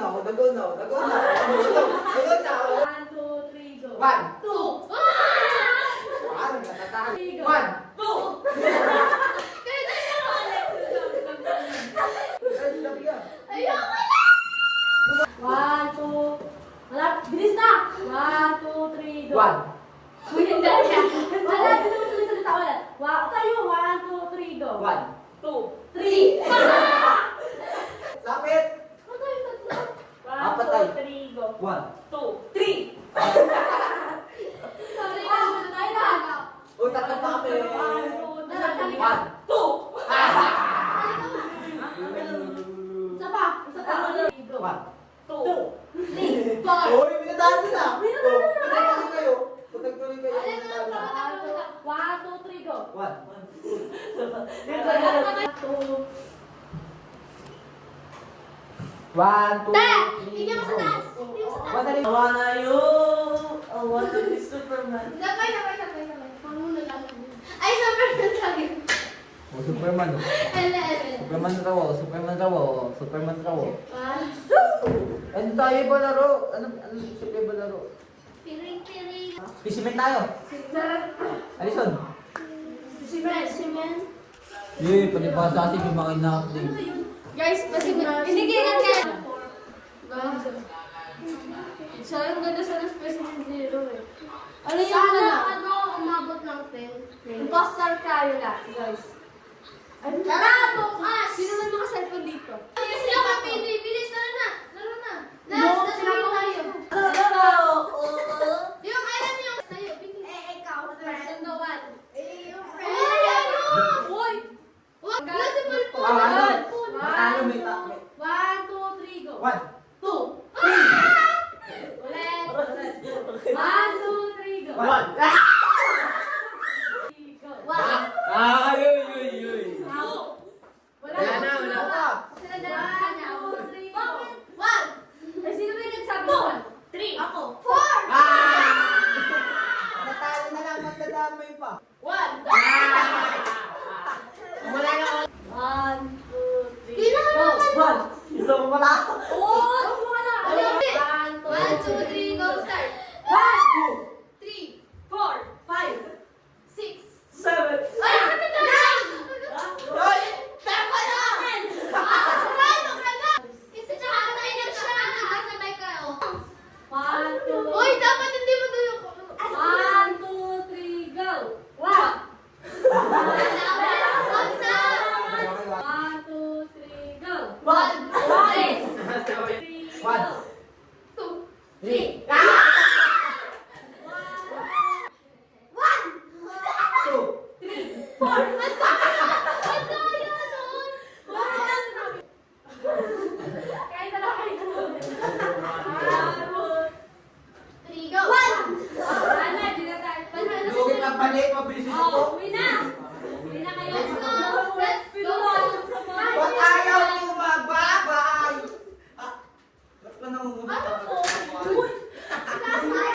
na ako. Nag-go na ako. Nag-go na ako. Nag-go na ako. 1, 2, 3, go. 1. 2. Parang natatahan. 1. 2. Kaya tayo na ulit. Ay, labi yan. Ayoko na! 1, 2. Wala, bilis na! 1, 2, 3, go. 1. Uy, hindi yan. Wala, dito mo tuloy salita ulit. Tayo, 1, 2, 3, go. 1. 2, 3. Lapit. Patay, tatlo. Apat tayo. 1, 2, 3, go. 1. 2, 3. Sorry, tayo na. O, tatlo pa kami. 1, 2, 3, 1. 2. Isa pa. 1. 2, 3, 4. Uy, minadaan na. Pinagtuloy kayo. Pinagtuloy kayo. 1, 2, 3, go. 1. 1, 2, 3, Tingnan mo sa taas. Madali. Awa na yun! Awa na ni Superman. Sabay. Ay, Superman tayo. Oh, Superman. Oh. Ele. Superman raw. Oh. Superman raw. Oh. Superman raw. Oh. 1. Ano tayo ba laro? Ano tayo ba laro? Piring. Pisimen tayo. Alison. Simen. Yee, palibasa kasi kumain na update. Guys, hindi kailan kaya. Sayang ganda sa specimen zero eh. Ano yung sana umabot ng 10? Imposter tayo lahat, guys. Tara, bukas! Sino man naka-cellphone dito? Sila ka, Pedro. Bilis, laro na. Last tayo. Yung alam niyo. Tayo, ikaw. Number 1. Uy! Wag na si Pulpo. Ano may 1, 2, 3, go. 1. 2. Ulit. 1, 2, 3, go. 1. Go. 1. Ay. Wala na. Sila dalawa na. 1, 2, 3, go. 1. Ay, sino ba yung nagsabi? 3. Ako. 4. Natalo na lang, magdadamay pa. 1. Wala na. 1, 2, 3, One. go. Ito wala. Oh, wala. 1, 2, 3, go. Start. 1, 2, 3, 4, 5, 6, 7. Ay, kapit na! Ay! Tama na! Kasi tsaka tayo na siya. Nakasabay ka, oh. 1, 2. Uy, dapat hindi mo tuyo. 1, 2, 3, go. 1. 1, 2, 3, go. 1, 2, 3, 1. 2, 3. 1. 3, go. 1. Lugi pa balik, mabilis ako. Uwi na kayo. Let's go. Ba't ayaw mo magbabay? Ba't ka nangungulita?